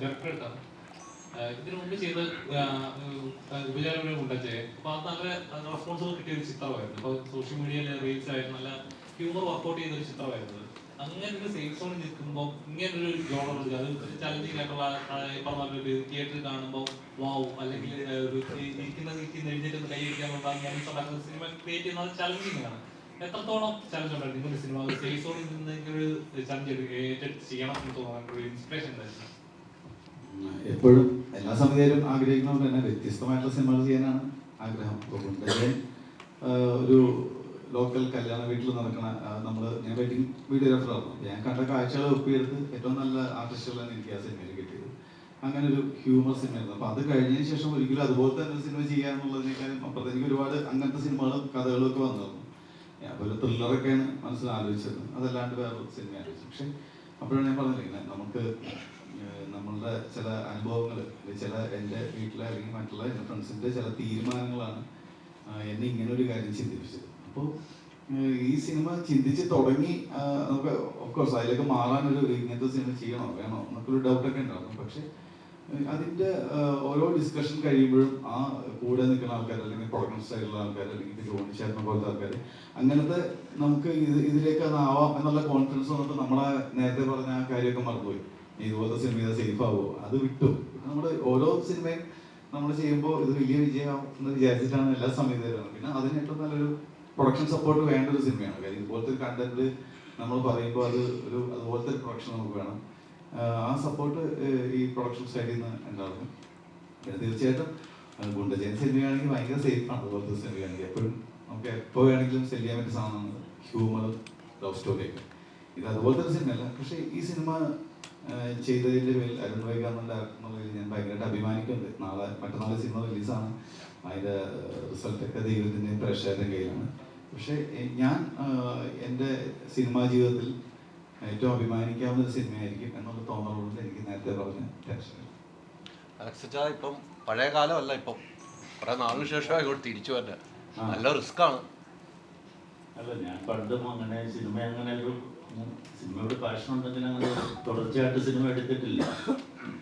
Director ഇതിനു മുമ്പ് ചെയ്ത് ഉപചാരം ഉണ്ടാച്ചേ. അപ്പോൾ അത് നല്ല റെസ്പോൺസിബിൾ കിട്ടിയ ഒരു ചിത്രമായിരുന്നു. ഇപ്പോൾ സോഷ്യൽ മീഡിയയിൽ റീൽസ് ആയിട്ട് നല്ല ഹ്യൂമർ വർക്കൗട്ട് ചെയ്തൊരു ചിത്രമായിരുന്നത്. അങ്ങനെ ഒരു സേഫ് സോണിൽ നിൽക്കുമ്പോൾ ഇങ്ങനൊരു ജോണർ ഉണ്ട്, അത് ചലഞ്ചിങ് ആയിട്ടുള്ള പറഞ്ഞ ഒരു തിയേറ്ററിൽ കാണുമ്പോൾ വാവ്, അല്ലെങ്കിൽ ഇരിക്കുന്ന എഴുന്നേറ്റ് കൈ വയ്ക്കാനുള്ള ഉണ്ടാക്കുന്ന സിനിമ ക്രിയേറ്റ് ചെയ്യുന്നത് ചലഞ്ചിങ് ആണ്. എത്രത്തോളം ചലഞ്ച് ഉണ്ടായിരുന്നു ഇങ്ങനൊരു സിനിമ സേഫ് സോണിൽ നിന്ന് ഒരു ചലഞ്ച് ഏറ്റെടുത്ത് ചെയ്യണം എന്ന് തോന്നുന്ന ഒരു ഇൻസ്പിറേഷൻ എന്തായിരുന്നു? എപ്പോഴും എല്ലാ സംവിധായകരും ആഗ്രഹിക്കുന്നത് തന്നെ വ്യത്യസ്തമായിട്ടുള്ള സിനിമകൾ ചെയ്യാനാണ് ആഗ്രഹം. ഒരു ലോക്കൽ കല്യാണ വീട്ടിൽ നടക്കുന്ന ഞാൻ വെഡിങ് വീഡിയോഗ്രാഫറായിരുന്നു. ഞാൻ കണ്ട കാഴ്ചകൾ ഒപ്പിയെടുത്ത് ഏറ്റവും നല്ല ആർട്ടിസ്റ്റുകളാണ് എനിക്ക് ആ സിനിമയിൽ കിട്ടിയത്. അങ്ങനെ ഒരു ഹ്യൂമർ സിനിമയായിരുന്നു. അപ്പോൾ അത് കഴിഞ്ഞതിന് ശേഷം ഒരിക്കലും അതുപോലത്തെ ഒരു സിനിമ ചെയ്യാന്നുള്ളതിനേക്കാളും അപ്പുറത്ത് എനിക്ക് ഒരുപാട് അങ്ങനത്തെ സിനിമകളും കഥകളും ഒക്കെ വന്നിരുന്നു. ഞാൻ ഒരു ത്രില്ലറൊക്കെയാണ് മനസ്സിൽ ആലോചിച്ചത്, അതല്ലാണ്ട് വേറൊരു സിനിമ ആലോചിച്ചു. പക്ഷെ അപ്പോഴാണ് ഞാൻ പറഞ്ഞില്ലേ, നമുക്ക് നമ്മളുടെ ചില അനുഭവങ്ങൾ, ചില എൻ്റെ വീട്ടിലെ അല്ലെങ്കിൽ മറ്റുള്ള എൻ്റെ ഫ്രണ്ട്സിൻ്റെ ചില തീരുമാനങ്ങളാണ് എന്നെ ഇങ്ങനെ ഒരു കാര്യം ചിന്തിപ്പിച്ചത്. അപ്പോൾ ഈ സിനിമ ചിന്തിച്ച് തുടങ്ങി നമുക്ക് ഓഫ്കോഴ്സ് അതിലേക്ക് മാറാനൊരു ഇങ്ങനത്തെ സിനിമ ചെയ്യണോ വേണോ എന്നൊക്കെ ഡൗട്ടൊക്കെ ഉണ്ടായിരുന്നു. പക്ഷെ അതിൻ്റെ ഓരോ ഡിസ്കഷൻ കഴിയുമ്പോഴും ആ കൂടെ നിൽക്കുന്ന ആൾക്കാർ, അല്ലെങ്കിൽ പ്രൊഡക്ഷൻ സൈഡിലുള്ള ആൾക്കാർ, അല്ലെങ്കിൽ ജോണി ചേട്ടനെ പോലത്തെ ആൾക്കാർ, അങ്ങനത്തെ നമുക്ക് ഇതിലേക്ക് അതാവാം എന്നുള്ള കോൺഫിഡൻസ് വന്നിട്ട് നമ്മളെ നേരത്തെ പറഞ്ഞ ആ കാര്യമൊക്കെ മറന്നുപോയി. ഇതുപോലത്തെ സിനിമ സേഫ് ആവുമോ, അത് വിട്ടു. നമ്മൾ ഓരോ സിനിമയും നമ്മൾ ചെയ്യുമ്പോൾ ഇത് വലിയ വിജയമാവും എന്ന് വിചാരിച്ചിട്ടാണ് എല്ലാ സമയത്തും. പിന്നെ അതിന് ഏറ്റവും നല്ലൊരു പ്രൊഡക്ഷൻ സപ്പോർട്ട് വേണ്ട ഒരു സിനിമയാണ്. കാര്യം ഇതുപോലത്തെ ഒരു കണ്ടന്റ് നമ്മൾ പറയുമ്പോൾ അതുപോലത്തെ ഒരു പ്രൊഡക്ഷൻ നമുക്ക് വേണം. ആ സപ്പോർട്ട് ഈ പ്രൊഡക്ഷൻ സൈഡിൽ നിന്ന് ഉണ്ടാകും. പിന്നെ തീർച്ചയായിട്ടും ഗുണ്ടജയൻ സിനിമയാണെങ്കിൽ ഭയങ്കര സേഫാണ്. അതുപോലത്തെ സിനിമയാണെങ്കിൽ എപ്പോഴും നമുക്ക് എപ്പോൾ വേണമെങ്കിലും സെല് ചെയ്യാൻ പറ്റിയ സാധനമാണ് ഹ്യൂമറും ലവ് സ്റ്റോറിയൊക്കെ. ഇത് അതുപോലത്തെ ഒരു സിനിമയല്ല. പക്ഷേ ഈ സിനിമ ചെയ്തതിൻ്റെ പേരിൽ അരുൺ വൈകാറിൻ്റെ എന്നുള്ളതിൽ ഞാൻ ഭയങ്കരമായിട്ട് അഭിമാനിക്കുന്നുണ്ട്. മറ്റന്നാൾ സിനിമ റിലീസാണ്. അതിൻ്റെ റിസൾട്ടൊക്കെ ദൈവത്തിൻ്റെയും പ്രേക്ഷകരുടെയും കയ്യിലാണ്. പക്ഷേ ഞാൻ എൻ്റെ സിനിമാ ജീവിതത്തിൽ ഏറ്റവും അഭിമാനിക്കാവുന്ന ഒരു സിനിമയായിരിക്കും എന്നുള്ള തോന്നലുകൊണ്ട് എനിക്ക് നേരത്തെ പറഞ്ഞ ടെൻഷൻ. അലക്സിച്ചാ, ഇപ്പം പഴയ കാലമല്ല, ഇപ്പം കുറെ നാളിന് ശേഷം ഇങ്ങോട്ട് തിരിച്ചു വന്നെ നല്ല റിസ്ക് ആണ്. അല്ല, ഞാൻ പണ്ടും അങ്ങനെ സിനിമയോട് പാഷൻ ഉണ്ടെങ്കിൽ അങ്ങനെ തുടർച്ചയായിട്ട് സിനിമ എടുത്തിട്ടില്ല.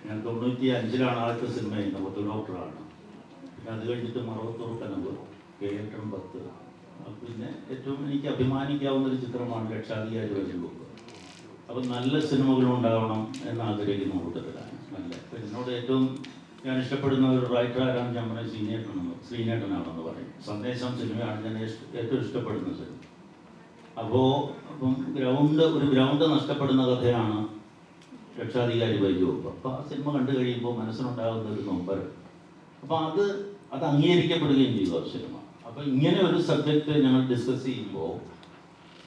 ഞാൻ 95-ലാണ് ആദ്യത്തെ സിനിമ ചെയ്യുന്നത്, പത്ത് ഡോക്ടറാണ്. പിന്നെ അത് കഴിഞ്ഞിട്ട് മറവത്തൂർ കനവ്, കേരളം 10. പിന്നെ ഏറ്റവും എനിക്ക് അഭിമാനിക്കാവുന്ന ഒരു ചിത്രമാണ് ലക്ഷാധികാരി വരുമ്പോൾ. അപ്പം നല്ല സിനിമകൾ ഉണ്ടാവണം എന്ന് ആഗ്രഹിക്കുന്ന കൂട്ടത്തിലാണ്. നല്ല എന്നോട് ഏറ്റവും ഞാൻ ഇഷ്ടപ്പെടുന്ന ഒരു റൈറ്റർ ആരാണ് ഞാൻ പറഞ്ഞ ശ്രീനേട്ടനാണെന്ന് പറയും. സന്ദേശം സിനിമയാണ് ഞാൻ ഏറ്റവും ഇഷ്ടപ്പെടുന്ന സിനിമ. അപ്പം ഒരു ഗ്രൗണ്ട് നഷ്ടപ്പെടുന്ന കഥയാണ് രക്ഷാധികാരി വൈദ്യുവ്. അപ്പോൾ ആ സിനിമ കണ്ടു കഴിയുമ്പോൾ മനസ്സിനുണ്ടാകുന്ന ഒരു നൊമ്പരം. അപ്പോൾ അത് അംഗീകരിക്കപ്പെടുകയും ചെയ്തു ആ സിനിമ. അപ്പോൾ ഇങ്ങനെ ഒരു സബ്ജക്റ്റ് ഞങ്ങൾ ഡിസ്കസ് ചെയ്യുമ്പോൾ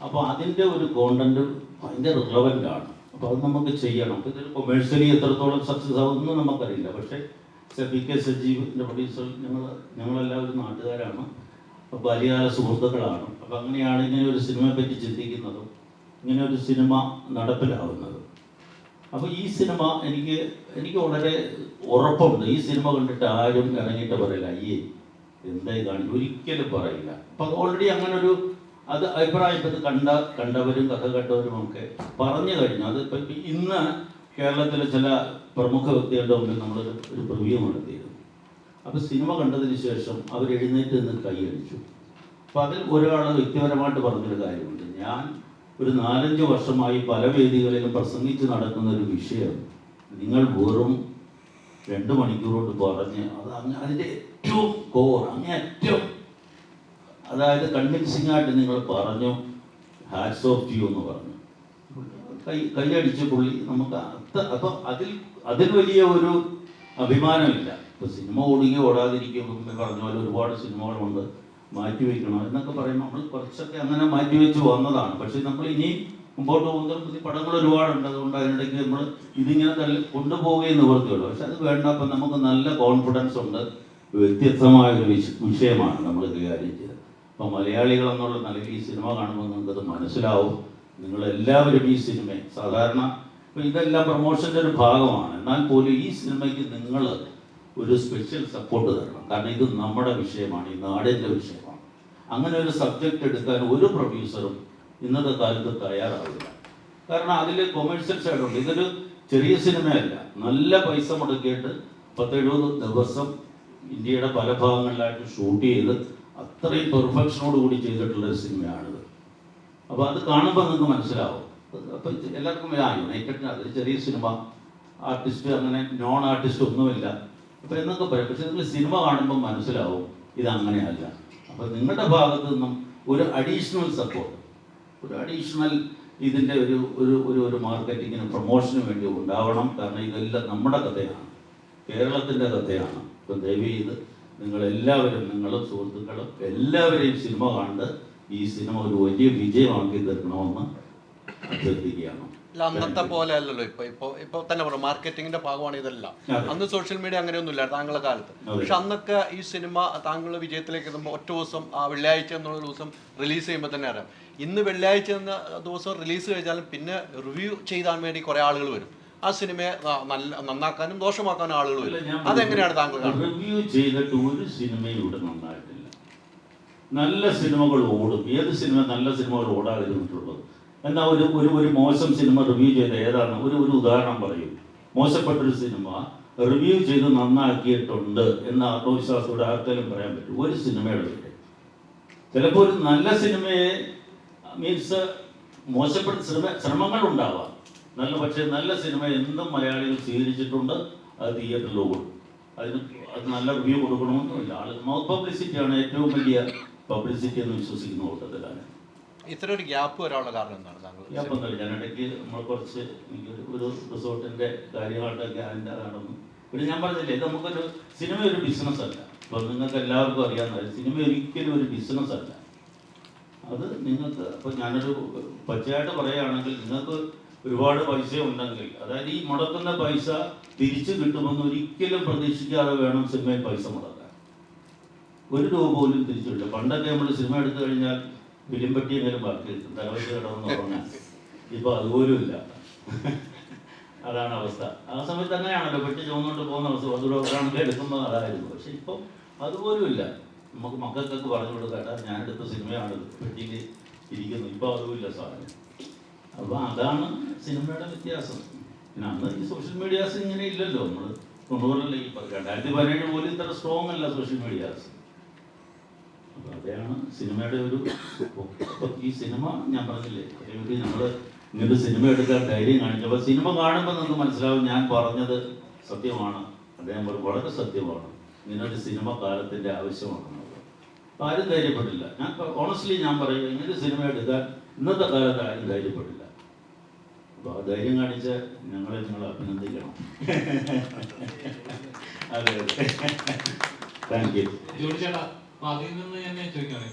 അപ്പോൾ അതിൻ്റെ ഒരു കോണ്ടന്റ് ഭയങ്കര റിലവൻ്റ് ആണ്. അപ്പോൾ അത് നമുക്ക് ചെയ്യണം. അപ്പോൾ ഇതൊരു കൊമേഴ്ഷ്യലി എത്രത്തോളം സക്സസ് ആവുമെന്ന് നമുക്കറിയില്ല. പക്ഷേ PK സജീവിൻ്റെ പ്രൊഡ്യൂസർ ഞങ്ങളെല്ലാവരും നാട്ടുകാരാണ്, ബാല്യകാല സുഹൃത്തുക്കളാണ്. അപ്പം അങ്ങനെയാണ് ഇങ്ങനെ ഒരു സിനിമയെ പറ്റി ചിന്തിക്കുന്നതും ഇങ്ങനെ ഒരു സിനിമ നടപ്പിലാവുന്നത്. അപ്പോൾ ഈ സിനിമ എനിക്ക് വളരെ ഉറപ്പുണ്ട്, ഈ സിനിമ കണ്ടിട്ട് ആരും ഇറങ്ങിയിട്ട് പറയില്ല അയ്യേ എന്തായി കാണിക്കും, ഒരിക്കലും പറയില്ല. അപ്പം അത് ഓൾറെഡി അങ്ങനൊരു അഭിപ്രായം കണ്ടവരും കഥ കേട്ടവരും ഒക്കെ പറഞ്ഞു കഴിഞ്ഞു. അത് ഇപ്പം ഇന്ന് കേരളത്തിലെ ചില പ്രമുഖ വ്യക്തികളുടെ മുമ്പിൽ നമ്മളൊരു പ്രിവ്യൂ നടത്തിയിരുന്നു. അപ്പോൾ സിനിമ കണ്ടതിന് ശേഷം അവർ എഴുന്നേറ്റ് നിന്ന് കൈയടിച്ചു. അപ്പോൾ അതിൽ ഒരാൾ വ്യക്തിപരമായിട്ട് പറഞ്ഞൊരു കാര്യമുണ്ട്. ഞാൻ ഒരു 4-5 വർഷമായി പല വേദികളിലും പ്രസംഗിച്ച് നടക്കുന്ന ഒരു വിഷയം നിങ്ങൾ വെറും 2 മണിക്കൂർ കൊണ്ട് പറഞ്ഞ് അതിൻ്റെ ഏറ്റവും അങ്ങേറ്റവും അതായത് കൺവിൻസിംഗ് ആയിട്ട് നിങ്ങൾ പറഞ്ഞു, ഹാറ്റ്സ് ഓഫ് ടു യു എന്ന് പറഞ്ഞു. കൈയടിച്ച പുള്ളി നമുക്ക് അപ്പം അതിൽ വലിയ ഒരു അഭിമാനമില്ല. ഇപ്പോൾ സിനിമ ഓടുകയോ ഓടാതിരിക്കുകയോ പറഞ്ഞ പോലെ ഒരുപാട് സിനിമകളുണ്ട്, മാറ്റിവെക്കണം എന്നൊക്കെ പറയുമ്പോൾ നമ്മൾ കുറച്ചൊക്കെ അങ്ങനെ മാറ്റിവെച്ച് വന്നതാണ്. പക്ഷേ നമ്മൾ ഇനിയും മുമ്പോട്ട് പോകുന്ന പടങ്ങൾ ഒരുപാടുണ്ട്. അതുകൊണ്ട് അതിനിടയ്ക്ക് നമ്മൾ ഇതിങ്ങനെ കൊണ്ടുപോവുകയും നിവൃത്തിയുള്ളൂ. പക്ഷെ അത് വേണ്ട. അപ്പം നമുക്ക് നല്ല കോൺഫിഡൻസ് ഉണ്ട്. വ്യത്യസ്തമായൊരു വിഷയമാണ് നമ്മൾ കൈകാര്യം ചെയ്തത്. അപ്പം മലയാളികൾ എന്നുള്ള നിലയിൽ ഈ സിനിമ കാണുമ്പോൾ നിങ്ങൾക്കത് മനസ്സിലാവും. നിങ്ങളെല്ലാവരും ഈ സിനിമയെ സാധാരണ ഇപ്പോൾ ഇതെല്ലാം പ്രൊമോഷൻ്റെ ഒരു ഭാഗമാണ്. എന്നാൽ പോലും ഈ സിനിമയ്ക്ക് നിങ്ങൾ ഒരു സ്പെഷ്യൽ സപ്പോർട്ട് തരണം. കാരണം ഇത് നമ്മുടെ വിഷയമാണ്, ഈ നാടിൻ്റെ വിഷയമാണ്. അങ്ങനെ ഒരു സബ്ജക്റ്റ് എടുക്കാൻ ഒരു പ്രൊഡ്യൂസറും ഇന്നത്തെ കാലത്ത് തയ്യാറാവില്ല. കാരണം അതിൽ കൊമേഴ്ഷ്യൽ സൈഡുണ്ട്. ഇതൊരു ചെറിയ സിനിമയല്ല, നല്ല പൈസ മുടക്കിയിട്ട് 10-70 ദിവസം ഇന്ത്യയുടെ പല ഭാഗങ്ങളിലായിട്ട് ഷൂട്ട് ചെയ്ത് അത്രയും പെർഫെക്ഷനോട് കൂടി ചെയ്തിട്ടുള്ളൊരു സിനിമയാണിത്. അപ്പോൾ അത് കാണുമ്പോൾ നിങ്ങൾക്ക് മനസ്സിലാവും. അപ്പം എല്ലാവർക്കും യുണൈറ്റഡ് അതൊരു ചെറിയ സിനിമ, ആർട്ടിസ്റ്റ് അങ്ങനെ നോൺ ആർട്ടിസ്റ്റ് ഒന്നുമില്ല അപ്പോൾ എന്നൊക്കെ പറയും. പക്ഷെ നിങ്ങൾ സിനിമ കാണുമ്പോൾ മനസ്സിലാവും ഇതങ്ങനെയല്ല. അപ്പോൾ നിങ്ങളുടെ ഭാഗത്തു നിന്നും ഒരു അഡീഷണൽ സപ്പോർട്ട്, ഒരു അഡീഷണൽ ഇതിൻ്റെ ഒരു മാർക്കറ്റിങ്ങിന് പ്രൊമോഷന് വേണ്ടി ഉണ്ടാവണം. കാരണം ഇതെല്ലാം നമ്മുടെ കഥയാണ്, കേരളത്തിൻ്റെ കഥയാണ്. ഇപ്പം ദയവ് ചെയ്ത് നിങ്ങളെല്ലാവരും, നിങ്ങളും സുഹൃത്തുക്കളും എല്ലാവരെയും സിനിമ കണ്ട് ഈ സിനിമ ഒരു വലിയ വിജയമാക്കി തീർക്കണമെന്ന് അഭ്യർത്ഥിക്കുകയാണ്. അന്നത്തെ പോലെ അല്ലല്ലോ ഇപ്പൊ തന്നെ പറഞ്ഞു, മാർക്കറ്റിങ്ങിന്റെ ഭാഗമാണ് ഇതെല്ലാം. അന്ന് സോഷ്യൽ മീഡിയ അങ്ങനെയൊന്നും ഇല്ല താങ്കളുടെ കാലത്ത്. പക്ഷെ അന്നൊക്കെ ഈ സിനിമ താങ്കൾ വിജയത്തിലേക്ക് എത്തുമ്പോൾ ഒറ്റ ദിവസം വെള്ളിയാഴ്ച എന്നുള്ള ദിവസം റിലീസ് ചെയ്യുമ്പോൾ തന്നെ അറിയാം. ഇന്ന് വെള്ളിയാഴ്ച എന്ന ദിവസം റിലീസ് കഴിഞ്ഞാലും പിന്നെ റിവ്യൂ ചെയ്യാൻ വേണ്ടി കുറെ ആളുകൾ വരും. ആ സിനിമയെ നന്നാക്കാനും ദോഷമാക്കാനും ആളുകൾ വരും. അതെങ്ങനെയാണ് താങ്കൾ കാണുന്നത്? റിവ്യൂ ചെയ്തിട്ട് ഒരു സിനിമയും ഇവിടെ നന്നായിട്ടില്ല. നല്ല സിനിമകൾ ഓടും. ഏത് സിനിമ നല്ല സിനിമകൾ ഓടാതിരുന്നിട്ടുള്ളത്? എന്നാൽ ഒരു മോശം സിനിമ റിവ്യൂ ചെയ്ത ഏതാണ്? ഒരു ഉദാഹരണം പറയൂ. മോശപ്പെട്ടൊരു സിനിമ റിവ്യൂ ചെയ്ത് നന്നാക്കിയിട്ടുണ്ട് എന്ന ആത്മവിശ്വാസത്തോടെ ആർക്കെങ്കിലും പറയാൻ പറ്റും? ഒരു സിനിമയുടെ പേര്. ചിലപ്പോൾ ഒരു നല്ല സിനിമയെ മീൻസ് മോശപ്പെട്ട ശ്രമങ്ങൾ ഉണ്ടാവാം നല്ല, പക്ഷേ നല്ല സിനിമ എന്തും മലയാളികൾ സ്വീകരിച്ചിട്ടുണ്ട്. അത് തിയേറ്ററിൽ ഓടും. അത് നല്ല റിവ്യൂ കൊടുക്കണമെന്നില്ല. മൗത്ത് പബ്ലിസിറ്റിയാണ് ഏറ്റവും വലിയ പബ്ലിസിറ്റി എന്ന് വിശ്വസിക്കുന്ന കൂട്ടത്തിലാണ്. ഇത്ര ഒരു ഗ്യാപ്പ് വരാനുള്ള കാരണം എന്താണ് താങ്കൾ? ഗ്യാപ്പൊന്നുമില്ല. ഞാനിടയ്ക്ക് നമ്മൾ കുറച്ച് ഒരു റിസോർട്ടിൻ്റെ കാര്യമായിട്ടൊക്കെ അതിൻ്റെ നടന്നു. പിന്നെ ഞാൻ പറഞ്ഞില്ലേ, ഇത് നമുക്കൊരു സിനിമ ഒരു ബിസിനസ് അല്ല. ഇപ്പോൾ നിങ്ങൾക്ക് എല്ലാവർക്കും അറിയാവുന്ന സിനിമ ഒരിക്കലും ഒരു ബിസിനസ് അല്ല. അത് നിങ്ങൾക്ക് ഇപ്പോൾ ഞാനൊരു പച്ചയായിട്ട് പറയുകയാണെങ്കിൽ, നിങ്ങൾക്ക് ഒരുപാട് പൈസ ഉണ്ടെങ്കിൽ, അതായത് ഈ മുടക്കുന്ന പൈസ തിരിച്ചു കിട്ടുമെന്ന് ഒരിക്കലും പ്രതീക്ഷിക്കാതെ വേണം സിനിമയിൽ പൈസ മുടക്കാൻ. ഒരു രൂപ പോലും തിരിച്ചില്ല. പണ്ടൊക്കെ നമ്മൾ സിനിമ എടുത്തു കഴിഞ്ഞാൽ ഫിലിം പറ്റിയെങ്കിലും ബാക്കി കിട്ടും, തലവെച്ച് കിടമെന്ന് പറഞ്ഞാൽ. ഇപ്പോൾ അതുപോലും ഇല്ല. അതാണ് അവസ്ഥ. ആ സമയത്ത് അങ്ങനെയാണല്ലോ, പെട്ടി ചുമന്നുകൊണ്ട് പോകുന്ന അവസ്ഥ. ഒരാൾക്ക് എടുക്കുമ്പോൾ അതായിരുന്നു. പക്ഷെ ഇപ്പം അതുപോലും ഇല്ല. നമുക്ക് മക്കൾക്കൊക്കെ പറഞ്ഞു കൊടുക്കാട്ടാ, ഞാനെടുത്ത സിനിമയാണ് പെട്ടിയിൽ ഇരിക്കുന്നു. ഇപ്പോൾ അതുമില്ല സാധനം. അപ്പോൾ അതാണ് സിനിമയുടെ വ്യത്യാസം. പിന്നെ അന്ന് ഈ സോഷ്യൽ മീഡിയാസ് ഇങ്ങനെ ഇല്ലല്ലോ. നമ്മൾ 90-കളിൽ ഈ 2017 പോലും ഇത്ര സ്ട്രോങ് അല്ല സോഷ്യൽ മീഡിയാസ്. അപ്പോൾ അതാണ് സിനിമയുടെ ഒരു. അപ്പോൾ ഈ സിനിമ ഞാൻ പറഞ്ഞില്ലേ, അതേപറ്റി നമ്മൾ ഇങ്ങനൊരു സിനിമ എടുക്കാൻ ധൈര്യം കാണിച്ചപ്പോൾ സിനിമ കാണുമ്പോൾ നമുക്ക് മനസ്സിലാവും ഞാൻ പറഞ്ഞത് സത്യമാണ്. അദ്ദേഹം വളരെ സത്യമാണ്. ഇങ്ങനൊരു സിനിമ കാലത്തിൻ്റെ ആവശ്യമാണ്. അപ്പോൾ ആരും ധൈര്യപ്പെട്ടില്ല. ഞാൻ ഓണസ്റ്റ്ലി ഞാൻ പറയും, ഇങ്ങനൊരു സിനിമ എടുക്കാൻ ഇന്നത്തെ കാലത്ത് ആരും ധൈര്യപ്പെട്ടില്ല. അപ്പോൾ ആ ധൈര്യം കാണിച്ച ഞങ്ങളെ നിങ്ങൾ അഭിനന്ദിക്കണം. അതെ അതെ, താങ്ക് യു. ജോണി ചേട്ടാ, അതിൽ നിന്ന് ഞാൻ ചോദിക്കുകയാണ്,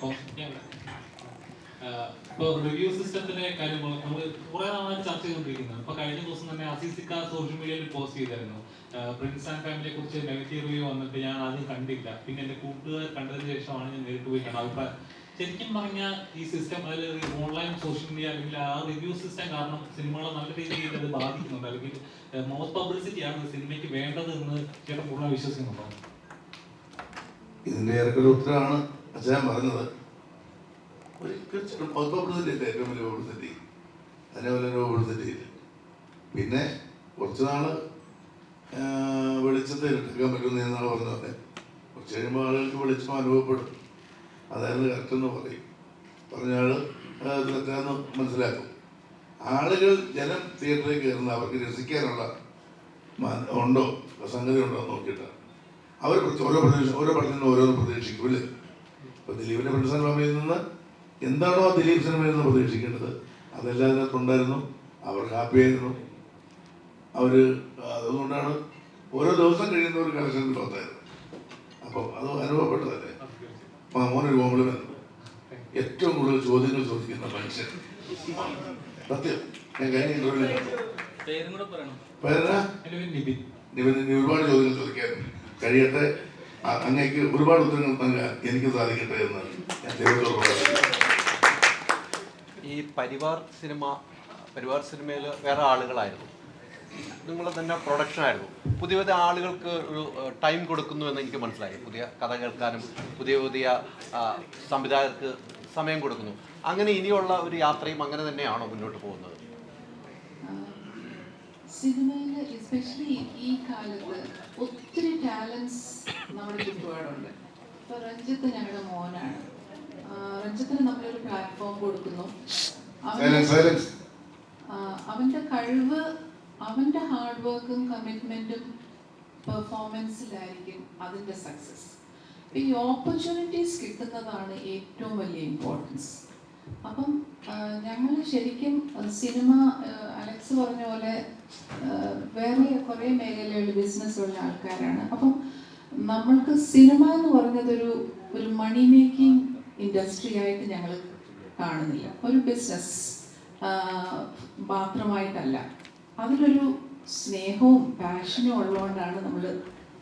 ഇപ്പോൾ റിവ്യൂ സിസ്റ്റത്തിന്റെ കാര്യം നമ്മൾ കുറെ നാളായിട്ട് ചർച്ച ചെയ്തുകൊണ്ടിരിക്കുന്നത്. ഇപ്പൊ കഴിഞ്ഞ ദിവസം തന്നെ അസീസിക്ക സോഷ്യൽ മീഡിയയിൽ പോസ്റ്റ് ചെയ്തായിരുന്നു, പ്രിൻസ് ആൻഡ് ഫാമിലിയെ കുറിച്ച് നെഗറ്റീവ് റിവ്യൂ വന്നിട്ട് ഞാൻ ആദ്യം കണ്ടില്ല, പിന്നെ എന്റെ കൂട്ടുകാർ കണ്ടതിന് ശേഷമാണ് ഞാൻ നേരിട്ട് പോയി കണ്ടത്. അഭിപ്രായം ശരിക്കും പറഞ്ഞാൽ ഈ സിസ്റ്റം, അതിൽ ഓൺലൈൻ സോഷ്യൽ മീഡിയ അല്ലെങ്കിൽ ആ റിവ്യൂ സിസ്റ്റം കാരണം സിനിമകളെ നല്ല രീതിയിൽ അത് ബാധിക്കുന്നുണ്ട്, അല്ലെങ്കിൽ മൗത്ത് പബ്ലിസിറ്റിയാണ് സിനിമയ്ക്ക് വേണ്ടത് എന്ന് ചേട്ടൻ പൂർണ്ണ വിശ്വസിക്കുന്നുണ്ടോ? ഇതിൻ്റെ ഏറെക്കൊരു ഉത്തരമാണ് അച്ഛൻ പറഞ്ഞത്. ഒരിക്കലും മൗത്ത് പബ്ലിസിറ്റി ഇല്ല, ഏറ്റവും വലിയ പബ്ലിസിറ്റി. അതേപോലെ പബ്ലിസിറ്റി ഇല്ല. പിന്നെ കുറച്ച് നാള് വെളിച്ചത്തെ ഇരട്ടിക്കാൻ പറ്റുമെന്ന് ഞാൻ നാളെ പറഞ്ഞ പോലെ കുറച്ച് കഴിയുമ്പോൾ ആളുകൾക്ക് വെളിച്ചം അനുഭവപ്പെടും. അതായത് കറക്റ്റെന്ന് പറയും, പറഞ്ഞാൽ തെറ്റാന്ന് മനസ്സിലാക്കും. ആളുകൾ ജനം തിയേറ്ററിൽ കയറുന്ന അവർക്ക് രസിക്കാനുള്ള ഉണ്ടോ സംഗതി ഉണ്ടോ നോക്കിയിട്ടാണ് അവർ ഓരോ പടത്തിൽ നിന്ന് ഓരോന്ന് പ്രതീക്ഷിക്കും. ഇല്ലേ, ഇപ്പോൾ ദിലീപിൻ്റെ ഫ്രണ്ട്സ് ആൻഡ് ഫാമിലിയിൽ നിന്ന് എന്താണോ ആ ദിലീപ് സിനിമയിൽ നിന്ന് പ്രതീക്ഷിക്കേണ്ടത് അതെല്ലാം അതിനകത്തുണ്ടായിരുന്നു. അവർ ഹാപ്പി ആയിരുന്നു. അവർ അതുകൊണ്ടാണ് ഓരോ ദിവസം കഴിയുന്ന ഒരു കളക്ഷൻ ലോത്തായിരുന്നു. അപ്പോൾ അത് അനുഭവപ്പെട്ടതല്ലേ. മോനൊരു കോംപ്ലിമെന്റ്, ഏറ്റവും കൂടുതൽ ചോദ്യങ്ങൾ ചോദിക്കുന്ന മനുഷ്യൻ. സത്യം, ഞാൻ കഴിഞ്ഞ ഇന്റർവ്യൂവിൽ നിവിന് ഒരുപാട് ചോദ്യങ്ങൾ ചോദിക്കാൻ കഴിയട്ടെ, അങ്ങേക്ക് ഒരുപാട് ഉത്തരങ്ങൾ നൽകാൻ എനിക്ക് സാധിക്കട്ടെ എന്ന് ഞാൻ ദൈവത്തോട് പ്രാർത്ഥിക്കുന്നു. ഈ പരിവാർ സിനിമയിൽ വേറെ ആളുകളായിരുന്നു, നിങ്ങളെ തന്നെ പ്രൊഡക്ഷൻ ആയിരുന്നു. പുതിയ പുതിയ ആളുകൾക്ക് ഒരു ടൈം കൊടുക്കുന്നു എന്ന് എനിക്ക് മനസ്സിലായി. പുതിയ കഥ കേൾക്കാനും പുതിയ സംവിധായകർക്ക് സമയം കൊടുക്കുന്നു. അങ്ങനെ ഇനിയുള്ള ഒരു യാത്രയും അങ്ങനെ തന്നെയാണോ മുന്നോട്ട് പോകുന്നത്? സിനിമയിൽ എസ്പെഷ്യലി ഈ കാലത്ത് ഒത്തിരി ടാലൻസ് നമ്മുടെ ചുറ്റുപാടുണ്ട്. ഇപ്പോൾ രഞ്ജിത്ത് ഞങ്ങളുടെ മോനാണ്. രഞ്ജിത്തിന് നമ്മളൊരു പ്ലാറ്റ്ഫോം കൊടുക്കുന്നു. അവൻ്റെ കഴിവ്, അവൻ്റെ ഹാർഡ് വർക്കും കമ്മിറ്റ്മെൻറ്റും പെർഫോമൻസിലായിരിക്കും അതിൻ്റെ സക്സസ്. ഈ ഓപ്പർച്യൂണിറ്റീസ് കിട്ടുന്നതാണ് ഏറ്റവും വലിയ ഇമ്പോർട്ടൻസ്. അപ്പം ഞങ്ങൾ ശരിക്കും സിനിമ, അലക്സ് പറഞ്ഞ പോലെ വേറെ കുറേ മേഖലകളിൽ ബിസിനസ്സുള്ള ആൾക്കാരാണ്. അപ്പം നമ്മൾക്ക് സിനിമ എന്ന് പറഞ്ഞതൊരു മണി മേക്കിംഗ് ഇൻഡസ്ട്രി ആയിട്ട് ഞങ്ങൾ കാണുന്നില്ല, ഒരു ബിസിനസ് മാത്രമായിട്ടല്ല. അതിലൊരു സ്നേഹവും പാഷനും ഉള്ളതുകൊണ്ടാണ് നമ്മൾ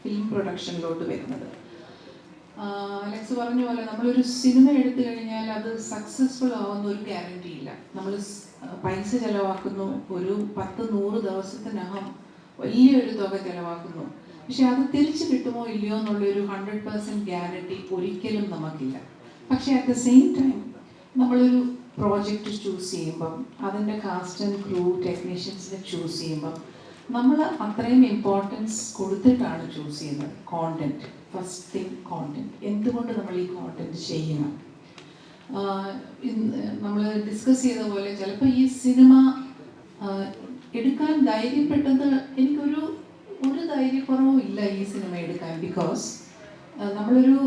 ഫിലിം പ്രൊഡക്ഷനിലോട്ട് വരുന്നത്. അലക്സ് പറഞ്ഞ പോലെ നമ്മളൊരു സിനിമ എടുത്തു കഴിഞ്ഞാൽ അത് സക്സസ്ഫുൾ ആവുന്ന ഒരു ഗ്യാരണ്ടി ഇല്ല. നമ്മൾ പൈസ ചിലവാക്കുന്നു, ഒരു 10-100 ദിവസത്തിനകം വലിയൊരു തുക ചിലവാക്കുന്നു. പക്ഷെ അത് തിരിച്ചു കിട്ടുമോ ഇല്ലയോ എന്നുള്ളൊരു 100% ഗ്യാരണ്ടി ഒരിക്കലും നമുക്കില്ല. പക്ഷെ അറ്റ് ദ സെയിം ടൈം നമ്മളൊരു പ്രോജക്റ്റ് ചൂസ് ചെയ്യുമ്പം, അതിൻ്റെ കാസ്റ്റ് ആൻഡ് ക്രൂ ടെക്നീഷ്യൻസിനെ ചൂസ് ചെയ്യുമ്പം നമ്മൾ അത്രയും ഇമ്പോർട്ടൻസ് കൊടുത്തിട്ടാണ് ചൂസ് ചെയ്യുന്നത്. Content, first thing content. എന്തുകൊണ്ട് നമ്മൾ ഈ കോണ്ടന്റ് ചെയ്യണം? നമ്മൾ ഡിസ്കസ് ചെയ്ത പോലെ ചിലപ്പോൾ ഈ സിനിമ എടുക്കാൻ ധൈര്യപ്പെട്ടത്, എനിക്കൊരു ധൈര്യക്കുറവും ഇല്ല ഈ സിനിമ എടുക്കാൻ. ബിക്കോസ് നമ്മളൊരു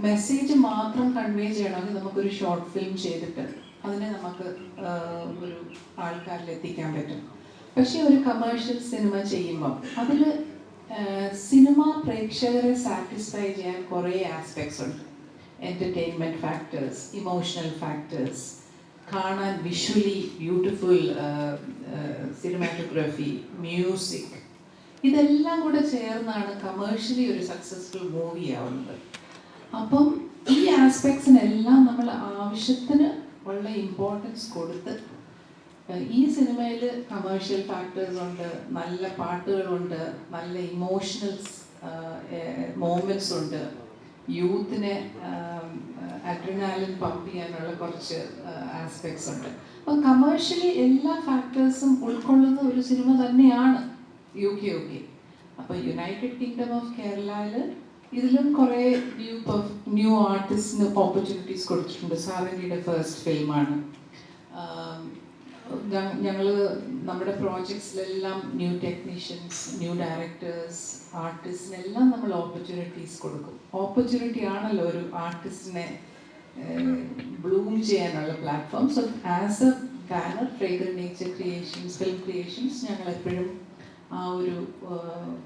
മെസ്സേജ് മാത്രം കൺവേ ചെയ്യണമെങ്കിൽ നമുക്കൊരു ഷോർട്ട് ഫിലിം ചെയ്തിട്ട് അതിനെ നമുക്ക് ഒരു ആൾക്കാരിൽ എത്തിക്കാൻ പറ്റും. പക്ഷേ ഒരു കമേഴ്ഷ്യൽ സിനിമ ചെയ്യുമ്പം അതിൽ സിനിമ പ്രേക്ഷകരെ സാറ്റിസ്ഫൈ ചെയ്യാൻ കുറേ ആസ്പെക്ട്സ് ഉണ്ട്. എൻ്റർടൈൻമെൻറ്റ് ഫാക്ടേഴ്സ്, ഇമോഷണൽ ഫാക്ടേഴ്സ്, കാണാൻ വിഷ്വലി ബ്യൂട്ടിഫുൾ സിനിമാറ്റോഗ്രാഫി, മ്യൂസിക്, ഇതെല്ലാം കൂടെ ചേർന്നാണ് കമേഴ്ഷ്യലി ഒരു സക്സസ്ഫുൾ മൂവി ആവുന്നത്. അപ്പം ഈ ആസ്പെക്ട്സിനെല്ലാം നമ്മൾ ആവശ്യത്തിന് ഉള്ള ഇമ്പോർട്ടൻസ് കൊടുത്ത്, ഈ സിനിമയിൽ കമേഴ്ഷ്യൽ ഫാക്ടേഴ്സ് ഉണ്ട്, നല്ല പാട്ടുകളുണ്ട്, നല്ല ഇമോഷണൽ മോമെൻറ്റ്സ് ഉണ്ട്, യൂത്തിനെ അഡ്രിനാലിൻ പമ്പ് ചെയ്യാനുള്ള കുറച്ച് ആസ്പെക്ട്സ് ഉണ്ട്. അപ്പം കമേഴ്ഷ്യലി എല്ലാ ഫാക്ടേഴ്സും ഉൾക്കൊള്ളുന്ന ഒരു സിനിമ തന്നെയാണ് UK. അപ്പോൾ യുണൈറ്റഡ് കിങ്ഡം ഓഫ് കേരളയിൽ ഇതിലും കുറേ ന്യൂ ആർട്ടിസ്റ്റിന് ഓപ്പർച്യൂണിറ്റീസ് കൊടുത്തിട്ടുണ്ട്. സാരംഗിയുടെ ഫസ്റ്റ് ഫിലിമാണ്. ഞങ്ങൾ നമ്മുടെ പ്രോജക്ട്സിലെല്ലാം ന്യൂ ടെക്നീഷ്യൻസ്, ന്യൂ ഡയറക്ടേഴ്സ്, ആർട്ടിസ്റ്റിനെല്ലാം നമ്മൾ ഓപ്പർച്യൂണിറ്റീസ് കൊടുക്കും. ഓപ്പർച്യൂണിറ്റി ആണല്ലോ ഒരു ആർട്ടിസ്റ്റിനെ ബ്ലൂം ചെയ്യാനുള്ള platform. So as a banner fragrant nature creations, film creations, ഞങ്ങൾ എപ്പോഴും ആ ഒരു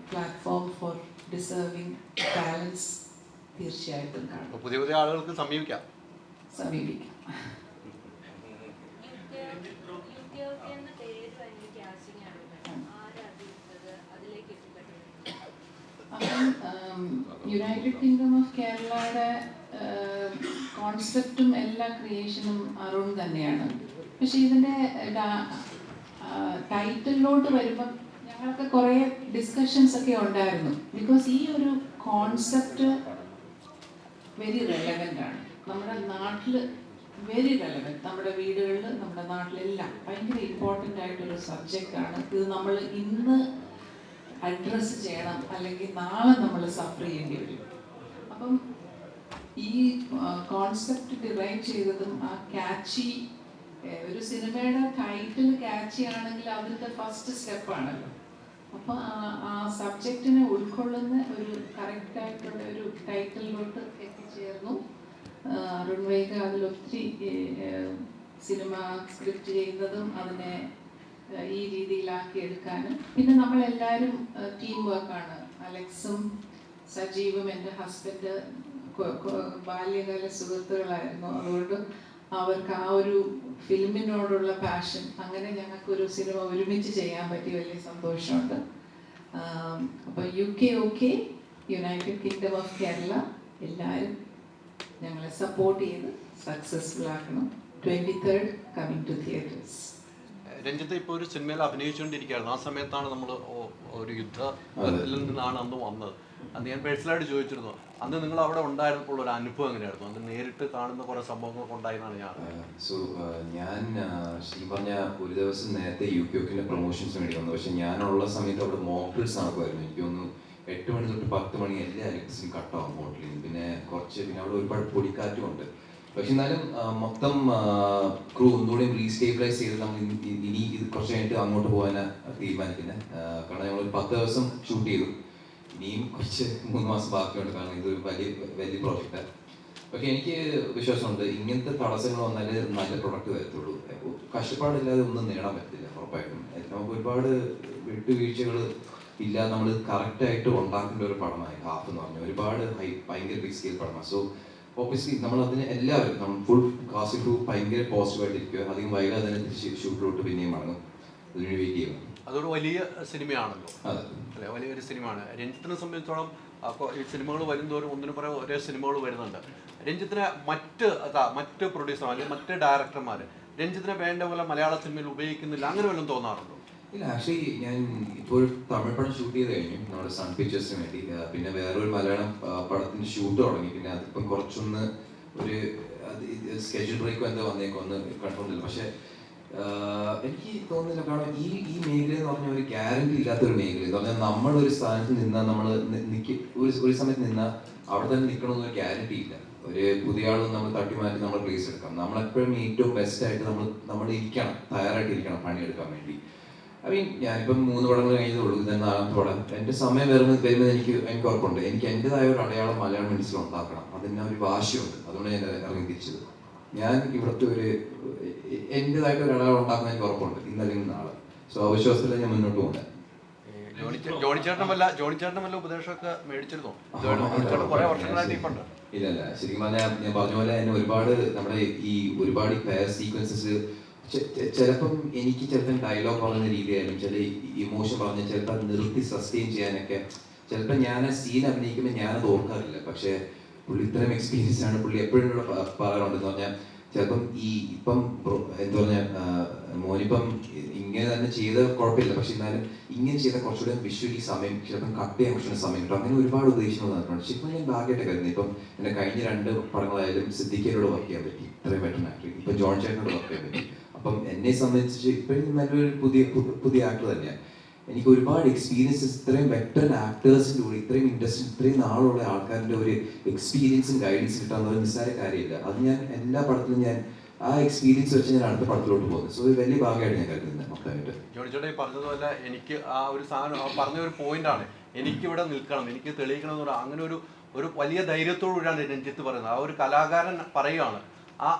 പ്ലാറ്റ്ഫോം ഫോർ ഡിസേർവിംഗ് ടാലൻസ് തീർച്ചയായിട്ടും കാണും. പുതിയ ആളുകൾക്ക് സമീപിക്കാം. അപ്പം യുണൈറ്റഡ് കിങ്ഡം ഓഫ് കേരളയുടെ കോൺസെപ്റ്റും എല്ലാ ക്രിയേഷനും അരുൺ തന്നെയാണ്. പക്ഷെ ഇതിൻ്റെ ടൈറ്റിലോട്ട് വരുമ്പം ഞങ്ങൾക്ക് കുറേ ഡിസ്കഷൻസ് ഒക്കെ ഉണ്ടായിരുന്നു. ബിക്കോസ് ഈ ഒരു കോൺസെപ്റ്റ് വെരി റെലവൻ്റ് ആണ് നമ്മുടെ നാട്ടിൽ, വെരി റെലവൻറ്റ്. നമ്മുടെ വീടുകളിൽ, നമ്മുടെ നാട്ടിലെല്ലാം ഭയങ്കര ഇമ്പോർട്ടൻ്റ് ആയിട്ടൊരു സബ്ജക്റ്റാണ് ഇത്. നമ്മൾ ഇന്ന് അഡ്രസ്സ് ചെയ്യണം, അല്ലെങ്കിൽ നാളെ നമ്മൾ സഫർ ചെയ്യേണ്ടി വരും. അപ്പം ഈ കോൺസെപ്റ്റ് ഡിറൈവ് ചെയ്തതും ആ ക്യാച്ചി, ഒരു സിനിമയുടെ ടൈറ്റിൽ ക്യാച്ചി ആണെങ്കിൽ അതിൻ്റെ ഫസ്റ്റ് സ്റ്റെപ്പാണല്ലോ. അപ്പോൾ ആ സബ്ജക്റ്റിനെ ഉൾക്കൊള്ളുന്ന ഒരു കറക്റ്റായിട്ടുള്ള ഒരു ടൈറ്റിലോട്ട് എത്തിച്ചേർന്നു. അരുൺ വൈഗ അതിലൊത്തിരി സിനിമ സ്ക്രിപ്റ്റ് ചെയ്യുന്നതും അതിനെ ഈ രീതിയിലാക്കി എടുക്കാനും. പിന്നെ നമ്മളെല്ലാവരും ടീം വർക്കാണ്. അലക്സും സജീവും എൻ്റെ ഹസ്ബൻഡ് ബാല്യകാല സുഹൃത്തുക്കളായിരുന്നു. അതുകൊണ്ട് അവർക്ക് ആ ഒരു ഫിലിമിനോടുള്ള പാഷൻ, അങ്ങനെ ഞങ്ങൾക്കൊരു സിനിമ ഒരുമിച്ച് ചെയ്യാൻ പറ്റി വലിയ സന്തോഷമുണ്ട്. അപ്പോൾ UK United kingdom of Kerala എല്ലാവരും ഞങ്ങളെ സപ്പോർട്ട് ചെയ്ത് സക്സസ്ഫുൾ ആക്കണം. 23rd coming to theatres. Ranjith ഇപ്പോൾ ഒരു സിനിമയിൽ അഭിനയിച്ചുകൊണ്ടിരിക്കുകയായിരുന്നു. ആ സമയത്താണ് നമ്മൾ ഒരു യുദ്ധത്തിൽ നിന്നാണ് അന്ന് വന്നത്. അന്ന് ഞാൻ പേഴ്സണലായിട്ട് ചോദിച്ചിരുന്നു, അന്ന് നിങ്ങൾ അവിടെ ഉണ്ടായിരുന്നപ്പോൾ ഒരു അനുഭവം എങ്ങനെയായിരുന്നു? അന്ന് നേരിട്ട് കാണുന്ന കുറേ സംഭവങ്ങളൊക്കെ ഉണ്ടായെന്നാണ് ഞാൻ. ഞാൻ ശരിക്കും പറഞ്ഞാൽ ഒരു ദിവസം നേരത്തെ UPOക്കിൻ്റെ പ്രൊമോഷൻസ് വേണ്ടി വന്നു. പക്ഷെ ഞാനുള്ള സമയത്ത് അവിടെ മോക്ക് ഡ്രിൽസ് നടക്കുമായിരുന്നു. എനിക്ക് തോന്നുന്നു 8 മണി തൊട്ട് 10 മണി എല്ലാ ഇലക്ട്രിസിറ്റിയും കട്ടാവും ഹോട്ടലിൽ നിന്ന്. പിന്നെ അവിടെ ഒരുപാട് പൊടിക്കാറ്റും ഉണ്ട്. പക്ഷെ എന്നാലും മൊത്തം ക്രൂ ഒന്നുകൂടെയും റീസ്റ്റേബിലൈസ് ചെയ്ത് നമ്മൾ ഇനി ഇത് കുറച്ച് കഴിഞ്ഞിട്ട് അങ്ങോട്ട് പോകാനാണ് തീരുമാനിക്കുന്നത്. കാരണം ഞങ്ങൾ 10 ദിവസം ഷൂട്ട് ചെയ്തു. ഇനിയും കുറച്ച് 3 മാസം ബാക്കിയുണ്ട്. കാരണം ഇതൊരു വലിയ പ്രോജക്റ്റാണ്. പക്ഷെ എനിക്ക് വിശ്വാസമുണ്ട്, ഇങ്ങനത്തെ തടസ്സങ്ങൾ വന്നാൽ നല്ല പ്രൊഡക്റ്റ് വരത്തുള്ളൂ. കഷ്ടപ്പാടില്ലാതെ ഒന്നും നേടാൻ പറ്റില്ല ഉറപ്പായിട്ടും. നമുക്ക് ഒരുപാട് വിട്ടുവീഴ്ചകൾ ഇല്ലാതെ നമ്മൾ കറക്റ്റായിട്ട് ഉണ്ടാക്കേണ്ട ഒരു പടമായി ഹാഫ് എന്ന് പറഞ്ഞാൽ ഒരുപാട് ഭയങ്കര ബിഗ് സ്കെയിൽ പടമാണ്. സോ ഓബിയസ്ലി നമ്മൾ അതിന് എല്ലാവരും നമ്മൾ ഫുൾ കാസ്റ്റ് ക്രൂ ഭയങ്കര പോസിറ്റീവായിട്ടിരിക്കുക. അധികം വൈകാതെ തന്നെ തിരിച്ച് ഷൂട്ടിലോട്ട് പിന്നെയും മടങ്ങും. അതിനുവേണ്ടി വെയിറ്റ് ചെയ്യണം. അതൊരു വലിയ സിനിമയാണല്ലോ, അല്ലെ? വലിയൊരു സിനിമയാണ്. രഞ്ജിത്തിനെ സംബന്ധിച്ചോളം അപ്പോൾ ഈ സിനിമകൾ വരുന്നതോറും ഒന്നിനു പുറകെ ഒരേ സിനിമകൾ വരുന്നുണ്ട്. രഞ്ജിത്തിനെ മറ്റ് പ്രൊഡ്യൂസർ അല്ലെങ്കിൽ മറ്റ് ഡയറക്ടർമാർ രഞ്ജിത്തിനെ വേണ്ട പോലെ മലയാള സിനിമയിൽ ഉപയോഗിക്കുന്നില്ല, അങ്ങനെ വല്ലതും തോന്നാറുണ്ടോ? ഇല്ല, ആക്ച്വലി ഞാൻ ഇപ്പോൾ ഒരു തമിഴ് പടം ഷൂട്ട് ചെയ്ത് കഴിഞ്ഞു നമ്മുടെ സൺ പിക്ചേഴ്സിന് വേണ്ടി. പിന്നെ വേറൊരു മലയാളം പടത്തിന് ഷൂട്ട് തുടങ്ങി. പിന്നെ അതിപ്പം കുറച്ചൊന്ന് ഒരു സ്കെഡ്യൂൾ ബ്രേക്ക് എന്തോ വന്നേക്കൊന്ന് കൺഫോമില്ല. പക്ഷെ എനിക്ക് തോന്നുന്നില്ല. കാരണം ഈ മേഖല എന്ന് പറഞ്ഞാൽ ഒരു ഗ്യാരണ്ടി ഇല്ലാത്തൊരു മേഖല എന്ന് പറഞ്ഞാൽ നമ്മളൊരു സ്ഥാനത്ത് നിന്നാൽ നമ്മൾ ഒരു സമയത്ത് നിന്നാൽ അവിടെ തന്നെ നിൽക്കണമെന്നൊരു ഗ്യാരണ്ടി ഇല്ല. ഒരു പുതിയ ആളും നമ്മൾ തട്ടിമാറ്റി നമ്മൾ പ്ലേസ് എടുക്കാം. നമ്മളെപ്പോഴും ഏറ്റവും ബെസ്റ്റായിട്ട് നമ്മൾ ഇരിക്കണം, തയ്യാറായിട്ടിരിക്കണം പണിയെടുക്കാൻ വേണ്ടി. ഞാനിപ്പം 3 പടങ്ങൾ കഴിഞ്ഞതുള്ളൂ. ഇതെന്ന് 4ാമത്തെ പടം. എൻ്റെ സമയം വരുന്നത് എനിക്ക് ഉറപ്പുണ്ട്. എനിക്ക് എൻ്റെതായ ഒരു അടയാളം മലയാളം ഇൻഡസ്ട്രിയിൽ ഉണ്ടാക്കണം. അതിന് ഒരു വാശിയുണ്ട്. അതുകൊണ്ട് ഞാൻ ഇറങ്ങി തിരിച്ചത്. ഞാൻ ഇവിടുത്തെ എൻ്റെതായിട്ട് ഒരു അടയാളം ഉണ്ടാക്കുന്ന എനിക്ക് ഉറപ്പുണ്ട് ഇന്നല്ലെങ്കിൽ നാളെ. സോ ആ വിശ്വാസത്തിലാണ് ഞാൻ മുന്നോട്ട് പോകുന്നത്. ജോണിച്ചേട്ടൻ വല്ല ഉപദേശമൊക്കെ മേടിച്ചിരുന്നോ? കുറെ വർഷങ്ങളായിട്ട് ഇപ്പുണ്ട്. ഇല്ല, ശരിക്കും പറഞ്ഞാൽ ഞാൻ പറഞ്ഞ പോലെ തന്നെ നമ്മുടെ ഒരുപാട് ഫെയർ സീക്വൻസസ് ചിലപ്പം എനിക്ക് ചിലപ്പം ഡയലോഗ് പറയുന്ന രീതിയായാലും ചില ഇമോഷൻ പറഞ്ഞ് ചിലപ്പോൾ നിർത്തി സസ്റ്റെയിൻ ചെയ്യാനൊക്കെ ചിലപ്പോൾ ഞാൻ ആ സീൻ അഭിനയിക്കുമ്പോൾ ഞാനത് ഓർക്കാറില്ല. പക്ഷേ പുള്ളി ഇത്രയും എക്സ്പീരിയൻസ് ആണ്. പുള്ളി എപ്പോഴും ഇവിടെ പറയാറുണ്ടെന്ന് പറഞ്ഞാൽ ചിലപ്പം ഇപ്പം എന്താ പറഞ്ഞാൽ മോനിപ്പം ഇങ്ങനെ തന്നെ ചെയ്ത കുഴപ്പമില്ല, പക്ഷെ എന്നാലും ഇങ്ങനെ ചെയ്ത കുറച്ചുകൂടെ വിഷ്വലി സമയം ചിലപ്പം കട്ട് ചെയ്യാൻ കുറച്ചുകൂടെ സമയം കിട്ടും. അങ്ങനെ ഒരുപാട് ഉപദേശങ്ങൾ നടക്കുന്നുണ്ട്. പക്ഷെ ഇപ്പം ഞാൻ ഭാഗ്യമായിട്ട് കരുതുന്നത് ഇപ്പം എൻ്റെ കഴിഞ്ഞ 2 പടങ്ങളായാലും സിദ്ദിഖിനോട് വർക്ക് ചെയ്യാൻ പറ്റി, ഇത്രയും ബെറ്റർ ആക്ടർ. ഇപ്പം ജോൺ ചേട്ടനോട് വർക്ക് ചെയ്യാൻ പറ്റി. അപ്പം എന്നെ സംബന്ധിച്ച് ഇപ്പോഴും നല്ലൊരു പുതിയ ആക്ടർ തന്നെയാണ്. എനിക്ക് ഒരുപാട് എക്സ്പീരിയൻസസ്, ഇത്രയും വെറ്ററൻ ആക്ടേഴ്സിൻ്റെ കൂടെ ഇത്രയും ഇൻഡസ്ട്രി ഇത്രയും നാളുള്ള ആൾക്കാരുടെ ഒരു എക്സ്പീരിയൻസും ഗൈഡൻസ് കിട്ടാൻ ഒരു നിസ്സാര കാര്യമില്ല. അത് ഞാൻ എല്ലാ പടത്തിലും ഞാൻ ആ എക്സ്പീരിയൻസ് വെച്ച് ഞാൻ അടുത്ത പടത്തിലോട്ട് പോകുന്നത്. സോ വലിയ ഭാഗമായിട്ട് ഞാൻ കരുതുന്നത് മൊത്തമായിട്ട്. ജോണിച്ചേട്ടാ ഈ പറഞ്ഞതുപോലെ എനിക്ക് ആ ഒരു സാധനം പറഞ്ഞ ഒരു പോയിന്റാണ്, എനിക്കിവിടെ നിൽക്കണം, എനിക്ക് തെളിയിക്കണം എന്ന് പറയാം. അങ്ങനെ ഒരു വലിയ ധൈര്യത്തോടുകൂടിയാണ് രഞ്ജിത്ത് പറയുന്നത്. ആ ഒരു കലാകാരൻ പറയുകയാണ്.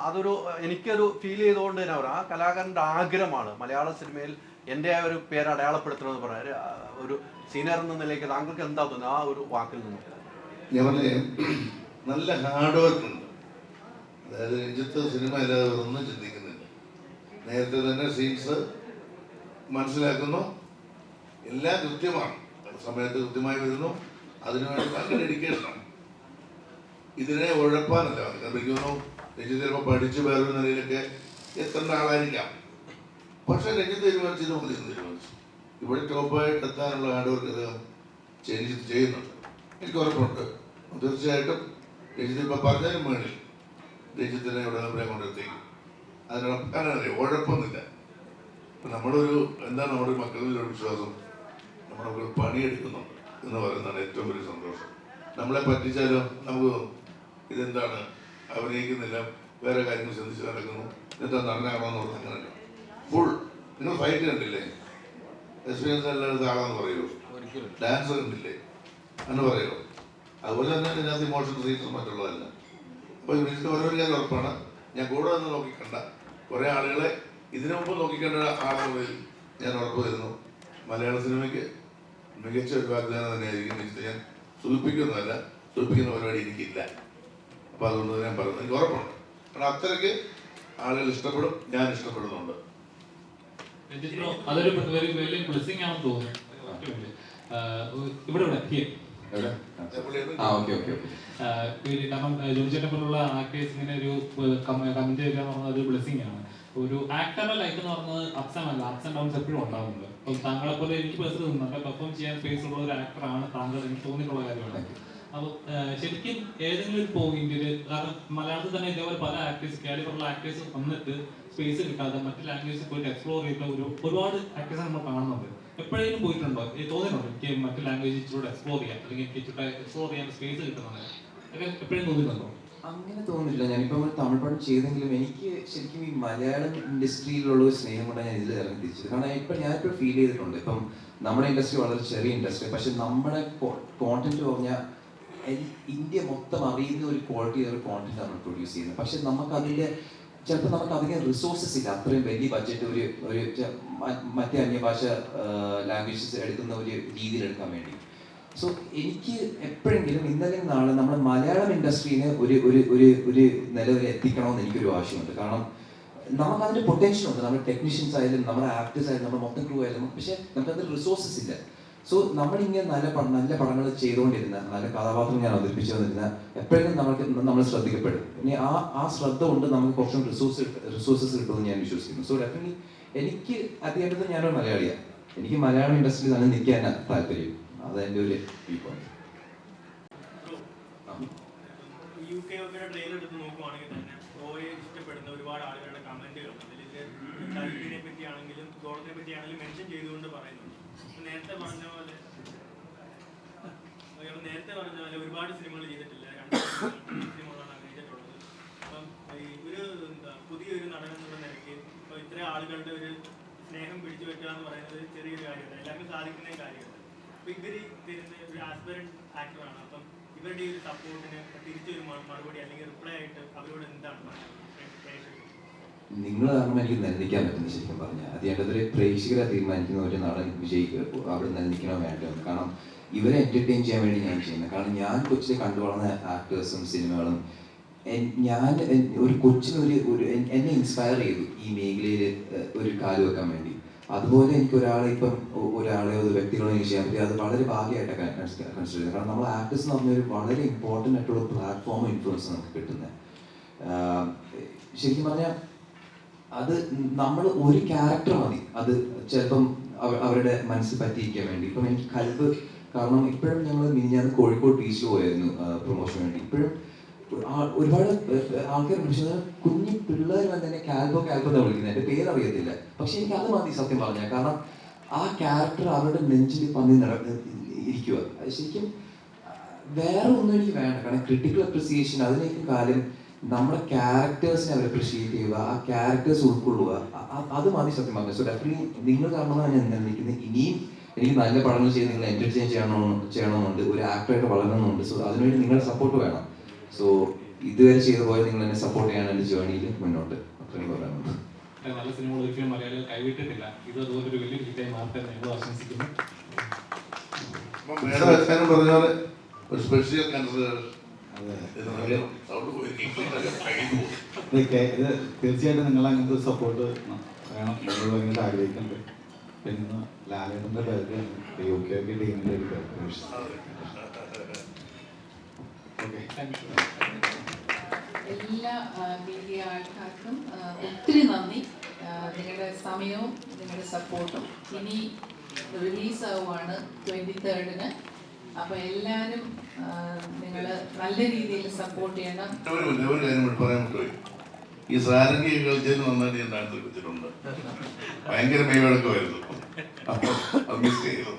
അതൊരു എനിക്കൊരു ഫീൽ ചെയ്തുകൊണ്ട് തന്നെ പറയാം, ആ കലാകാരൻ്റെ ആഗ്രഹമാണ് മലയാള സിനിമയിൽ എൻ്റെ ആ ഒരു പേര് അടയാളപ്പെടുത്തണമെന്ന് പറയാം. ഒരു സീനിയർ എന്ന നിലയ്ക്ക് താങ്കൾക്ക് എന്താ തോന്നുന്നത് ആ ഒരു വാക്കിൽ നിന്ന്? ഞാൻ പറഞ്ഞ നല്ല ഹാർഡ് വർക്ക് ഉണ്ട്. അതായത് രഞ്ജിത്ത് സിനിമ അല്ലാതെ ഒന്നും ചിന്തിക്കുന്നില്ല. നേരത്തെ തന്നെ സീൻസ് മനസ്സിലാക്കുന്നു, എല്ലാം കൃത്യമാണ്, സമയത്ത് കൃത്യമായി വരുന്നു. അതിനുവേണ്ടി നല്ല ഡെഡിക്കേഷനാണ്. ഇതിനെ ഉഴപ്പാനല്ല. എനിക്കൊന്നു രഞ്ജിത്ത് ചിലപ്പോൾ പഠിച്ച് വേറൊരു നിലയിലൊക്കെ എത്തേണ്ട ആളായിരിക്കാം. പക്ഷെ രഞ്ജിത്ത് തീരുമാനിച്ചത് മതി തീരുമാനിച്ചു. ഇവിടെ ടോപ്പായിട്ട് എത്താനുള്ള ഹാർഡ് വർക്ക് അദ്ദേഹം ചെയ്യുന്നുണ്ട്. എനിക്ക് ഉറപ്പുണ്ട്. തീർച്ചയായിട്ടും രഞ്ജിത്ത് ഇപ്പം പറഞ്ഞതിനും വേണ്ടി രഞ്ജിത്തിനെ ഇവിടെ നമ്മളെ കൊണ്ടെത്തിക്കും. അതിനറിയാം ഉഴപ്പൊന്നുമില്ല. ഇപ്പം നമ്മളൊരു എന്താണ് നമ്മുടെ മക്കളിലൊരു വിശ്വാസം, നമ്മളൊരു പണിയെടുക്കുന്നുണ്ട് എന്ന് പറയുന്നതാണ് ഏറ്റവും വലിയ സന്തോഷം. നമ്മളെ പറ്റിച്ചാലോ നമുക്ക് ഇതെന്താണ് അഭിനയിക്കുന്നില്ല, വേറെ കാര്യങ്ങൾ ശ്രദ്ധിച്ച് നടക്കുന്നു, എന്താ നടനാകണമെന്ന് പറഞ്ഞാൽ അങ്ങനെയല്ല. ഫുൾ നിങ്ങൾ ഫൈറ്റ് കണ്ടില്ലേ, എക്സ്പീരിയൻസ് എല്ലാവരും ആളാന്ന് പറയുമോ, ഡാൻസ് കണ്ടില്ലേ എന്ന് പറയുമോ. അതുപോലെ തന്നെ ഇതിനകത്ത് ഇമോഷൻ സീൻസും മറ്റുള്ളതല്ല. അപ്പോൾ ഇതിൻ്റെ ഓരോ കാര്യം ഉറപ്പാണ്. ഞാൻ കൂടെ നിന്ന് നോക്കിക്കണ്ട കുറേ ആളുകളെ ഇതിനു മുമ്പ് നോക്കിക്കേണ്ട ആളുകളിൽ ഞാൻ ഉറപ്പ് തരുന്നു, മലയാള സിനിമയ്ക്ക് മികച്ച ഒരു വാഗ്ദാനം തന്നെയായിരിക്കും. ഞാൻ സൂചിപ്പിക്കുന്നതല്ല, സൂചിപ്പിക്കുന്ന പരിപാടി എനിക്കില്ല. അപ്പോൾ അതുകൊണ്ട് ഞാൻ പറയുന്നത് എനിക്ക് ഉറപ്പുണ്ട്. കാരണം അത്രയ്ക്ക് ആളുകൾ ഇഷ്ടപ്പെടും, ഞാൻ ഇഷ്ടപ്പെടുന്നുണ്ട്. അതൊരു വലിയ ബ്ലെസ്സിംഗ് ആണെന്ന് തോന്നുന്നു. ഇവിടെ കാരണം ജോണിച്ചേട്ടനെ പോലുള്ള ആക്ടേഴ്സ് ഇങ്ങനെ ഒരു കമന്റ് ചെയ്യുക എന്ന് പറഞ്ഞാൽ ഒരു ബ്ലെസ്സിംഗ് ആണ്. ഒരു ആക്ടറുടെ ലൈഫ് എന്ന് പറയുന്നത് അപ്സ് ആൻഡ് ഡൗൺസ് എപ്പോഴും ഉണ്ടാകുന്നുണ്ട്. അപ്പം താങ്കളെ പോലെ എനിക്ക് പേഴ്സണലി നല്ല പെർഫോം ചെയ്യാൻ സ്പേസ് ഉള്ള ഒരു ആക്ടറാണ് താങ്കൾ, എനിക്ക് തോന്നിയിട്ടുള്ള കാര്യമാണ്. അപ്പോൾ ശരിക്കും ഏതെങ്കിലും ഒരു പോയിന്റിൽ, കാരണം മലയാളത്തിൽ തന്നെ ഇതേപോലെ പല ആക്ടേഴ്സ്, കാലിബറുള്ള ആക്ടേഴ്സ് വന്നിട്ട് സ്പേസ് കിട്ടാതെ മറ്റു ലാംഗ്വേജിൽ പോയിട്ട് എക്സ്പ്ലോർ ചെയ്തിട്ടുള്ള ഒരുപാട് ആക്ടേഴ്സ് നമ്മൾ കാണുന്നുണ്ട്. എപ്പോഴേലും പോയിട്ടുണ്ടോ, തോന്നിയിട്ടുണ്ടോ എനിക്ക് മറ്റു ലാംഗ്വേജ് ഇച്ചിലൂടെ എക്സ്പ്ലോർ ചെയ്യാം, അല്ലെങ്കിൽ എനിക്ക് ഇച്ചിരി എക്സ്പ്ലോർ ചെയ്യാൻ സ്പേസ് കിട്ടുന്നത് ഒക്കെ എപ്പോഴും തോന്നിയിട്ടുണ്ടോ? അങ്ങനെ തോന്നുന്നില്ല. ഞാനിപ്പോൾ തമിഴ് പടം ചെയ്തെങ്കിലും എനിക്ക് ശരിക്കും ഈ മലയാളം ഇൻഡസ്ട്രിയിലുള്ള ഒരു സ്നേഹം കൊണ്ടാണ് ഞാൻ ഇതിൽ ഇറങ്ങി തിരിച്ചത്. കാരണം ഞാനിപ്പോൾ ഫീൽ ചെയ്തിട്ടുണ്ട്, ഇപ്പം നമ്മുടെ ഇൻഡസ്ട്രി വളരെ ചെറിയ ഇൻഡസ്ട്രി, പക്ഷെ നമ്മുടെ കോണ്ടന്റ് പറഞ്ഞാൽ ഇന്ത്യ മൊത്തം അറിയുന്ന ഒരു ക്വാളിറ്റി ഒരു കോണ്ടന്റ് നമ്മൾ പ്രൊഡ്യൂസ് ചെയ്യുന്നത്. പക്ഷെ നമുക്കതിൻ്റെ ചിലപ്പോൾ നമുക്ക് അധികം റിസോഴ്സസ് ഇല്ല, അത്രയും വലിയ ബഡ്ജറ്റ് ഒരു മറ്റേ അന്യഭാഷ ലാംഗ്വേജസ് എടുക്കുന്ന ഒരു രീതിയിൽ എടുക്കാൻ വേണ്ടി. സോ എനിക്ക് എപ്പോഴെങ്കിലും ഇന്നലെ നാളെ നമ്മുടെ മലയാളം ഇൻഡസ്ട്രീനെ ഒരു നില വരെ എത്തിക്കണമെന്ന് എനിക്കൊരു ആവശ്യമുണ്ട്. കാരണം നമുക്കതിൻ്റെ പൊട്ടൻഷ്യൽ ഉണ്ട്, നമ്മുടെ ടെക്നീഷ്യൻസ് ആയാലും നമ്മുടെ ആക്ടേഴ്സ് ആയാലും നമ്മുടെ മൊത്തം ക്രൂ ആയാലും, പക്ഷേ നമുക്കതിന് റിസോഴ്സസ് ഇല്ല. സോ നമ്മളിങ്ങനെ നല്ല പടങ്ങൾ ചെയ്തുകൊണ്ടിരുന്ന, നല്ല കഥാപാത്രം ഞാൻ അവതരിപ്പിച്ചു വന്നിരുന്ന എപ്പോഴെങ്കിലും നമ്മൾ ശ്രദ്ധിക്കപ്പെടും. ഇനി ആ ശ്രദ്ധ കൊണ്ട് നമുക്ക് കുറച്ചും റിസോഴ്സസ് കിട്ടുമെന്ന് ഞാൻ വിശ്വസിക്കുന്നു. സോ ഡെഫിനറ്റ്ലി എനിക്ക് അദ്ദേഹത്തിന് ഞാനൊരു മലയാളിയാണ്, എനിക്ക് മലയാളം ഇൻഡസ്ട്രിയിൽ തന്നെ നിൽക്കാനാണ് താല്പര്യം. അതെൻ്റെ ഒരു വ്യൂ പോയിന്റ്. UK ട്രെയിലർ എടുത്ത് നോക്കുവാണെങ്കിൽ തന്നെ റോയെ ഇഷ്ടപ്പെടുന്ന ഒരുപാട് ആളുകളുടെ കമന്റുകളുണ്ട്. അതിൽ ഡൽഹിനെ പറ്റിയാണെങ്കിലും ഗോഡനെ പറ്റിയാണെങ്കിലും മെൻഷൻ ചെയ്തുകൊണ്ട് പറയുന്നുണ്ട്. നേരത്തെ പറഞ്ഞ പോലെ ഒരുപാട് സിനിമകൾ ചെയ്തിട്ടില്ല, 2 സിനിമകളാണ് അഭിനയിച്ചിട്ടുള്ളത്. അപ്പം ഈ പുതിയൊരു നടൻ എന്നുള്ള നിലയ്ക്ക് ഇപ്പോൾ ഇത്ര ആളുകളുടെ ഒരു സ്നേഹം പിടിച്ചു വെക്കുക എന്ന് പറയുന്നത് ചെറിയൊരു കാര്യമല്ല, എല്ലാവർക്കും സാധിക്കുന്ന കാര്യമല്ല. അപ്പോൾ ഇവർ തരുന്ന ഒരു ആസ്പിറന്റ് ആക്ടറാണ്. അപ്പം ഇവരുടെ ഒരു സപ്പോർട്ടിന് തിരിച്ചൊരു മറുപടി അല്ലെങ്കിൽ റിപ്ലൈ ആയിട്ട് അവരോട് എന്താണ് പറയുന്നത്? നിങ്ങൾ കാരണം എനിക്ക് നിലനിൽക്കാൻ പറ്റുന്നത് ശരിക്കും പറഞ്ഞാൽ അതിൻ്റെ പ്രേക്ഷകരെ തീരുമാനിക്കുന്ന ഒരു നടൻ വിജയിക്കുക അവിടെ നിലനിൽക്കണോ വേണ്ടോ. കാരണം ഇവരെ എൻ്റർടൈൻ ചെയ്യാൻ വേണ്ടി ഞാൻ ചെയ്യുന്നത്. കാരണം ഞാൻ കൊച്ചിലെ കണ്ടു വളർന്ന ആക്ടേഴ്സും സിനിമകളും ഞാൻ ഒരു കൊച്ചിനൊരു എന്നെ ഇൻസ്പയർ ചെയ്തു ഈ മേഖലയിൽ ഒരു കാല് വെക്കാൻ വേണ്ടി. അതുപോലെ എനിക്ക് ഒരാളെയോ ഒരു വ്യക്തികളോ എനിക്ക് ചെയ്യാൻ പറ്റി, അത് വളരെ ഭാഗ്യമായിട്ടൊക്കെ കൺസിഡർ ചെയ്യുന്നത്. കാരണം നമ്മൾ ആക്ടേഴ്സ് എന്ന് പറഞ്ഞൊരു വളരെ ഇമ്പോർട്ടൻ്റ് ആയിട്ടുള്ള പ്ലാറ്റ്ഫോമും ഇൻഫ്ലുവൻസ് നമുക്ക് കിട്ടുന്നത്. ശരിക്കും പറഞ്ഞാൽ അത് നമ്മൾ ഒരു ക്യാരക്ടർ മതി അത് ചിലപ്പം അവരുടെ മനസ്സിൽ പറ്റിയിരിക്കാൻ വേണ്ടി. ഇപ്പം എനിക്ക് കൽബ്, കാരണം ഇപ്പോഴും ഞങ്ങൾ മിനിഞ്ഞാന്ന് കോഴിക്കോട് ബീച്ചിൽ പോയായിരുന്നു പ്രൊമോഷന് വേണ്ടി. ഇപ്പോഴും ഒരുപാട് ആൾക്കാർ വിളിച്ചത് കുഞ്ഞു പിള്ളേർ തന്നെ കാൽബോ എന്നാണ് വിളിക്കുന്നത്, എൻ്റെ പേരറിയത്തില്ല. പക്ഷെ എനിക്ക് അത് മതി സത്യം പറഞ്ഞാൽ. കാരണം ആ ക്യാരക്ടർ അവരുടെ നെഞ്ചിൽ പന്നി ഇരിക്കുക. അത് ശരിക്കും വേറെ ഒന്നും എനിക്ക് വേണ്ട. കാരണം ക്രിട്ടിക്കൽ അപ്രിസിയേഷൻ അതിനേക്കും കാലം നമ്മുടെ ക്യാരക്ടേഴ്സിനെ അവർ അപ്രിഷിയേറ്റ് ചെയ്യുക, ആ ക്യാരക്ടേഴ്സ് ഉൾക്കൊള്ളുക, അത് മതി സത്യം പറഞ്ഞത്. സോ ഡെഫിനറ്റ്ലി നിങ്ങൾ കാരണമാണ് ഞാൻ നിൽക്കുന്നത്. ഇനിയും എനിക്ക് നല്ല പടങ്ങൾ ചെയ്ത് നിങ്ങളെ എൻ്റർടൈൻ ചെയ്യണമെന്നുണ്ട്, ഒരു ആക്ടറായിട്ട് വളരണമെന്നുണ്ട്. സോ അതിനുവേണ്ടി നിങ്ങളുടെ സപ്പോർട്ട് വേണം. സോ ഇതുവരെ ചെയ്ത പോലെ നിങ്ങൾ എന്നെ സപ്പോർട്ട് ചെയ്യാൻ എൻ്റെ ജേർണിയിൽ മുന്നോട്ട് അത്രയും പറയാനുണ്ട്. നല്ല സിനിമകൾ ഒരിക്കലും മലയാളികൾ കൈവിട്ടിട്ടില്ല. ഇത് അതുപോലൊരു വലിയ ഹിറ്റായി മാറട്ടെ ഞങ്ങൾ ആശംസിക്കുന്നു. പറഞ്ഞ പോലെ ഒരു സ്പെഷ്യൽ കൺസിഡറേഷൻ തീർച്ചയായിട്ടും നിങ്ങൾ അങ്ങനത്തെ സപ്പോർട്ട് വേണം, നിങ്ങൾ ഭയങ്കര ആഗ്രഹിക്കുന്നുണ്ട്. പിന്നെ ലാലേട്ടൻ്റെ ബർത്ത്ഡേ UK ടീമിൻ്റെ ഒരു ബർത്ത്ഡേ. എല്ലാ മീഡിയ ആൾക്കാർക്കും ഒത്തിരി നന്ദി. നിങ്ങളുടെ സമയവും നിങ്ങളുടെ സപ്പോർട്ടും. ഇനി റിലീസാവുകയാണ് 23rd. അപ്പോൾ എല്ലാവരും നിങ്ങൾ നല്ല രീതിയിൽ സപ്പോർട്ട് ചെയ്യണം. ഒരു കാര്യം പറയാൻ പറ്റുമോ? ഈ സാരംഗി കളിച്ചതിന് നന്നായിട്ട് ഞാൻ ഡാൻസ് കളിച്ചിട്ടുണ്ട്, ഭയങ്കര മെയ്വഴക്കമായിരുന്നു. അപ്പോൾ അത് മിസ് ചെയ്തു.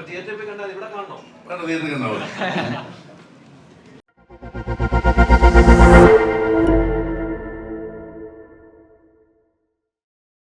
തിയേറ്ററിൽ കണ്ടാൽ ഇവിടെ കാണണോ? തിയേറ്ററിൽ കണ്ടാൽ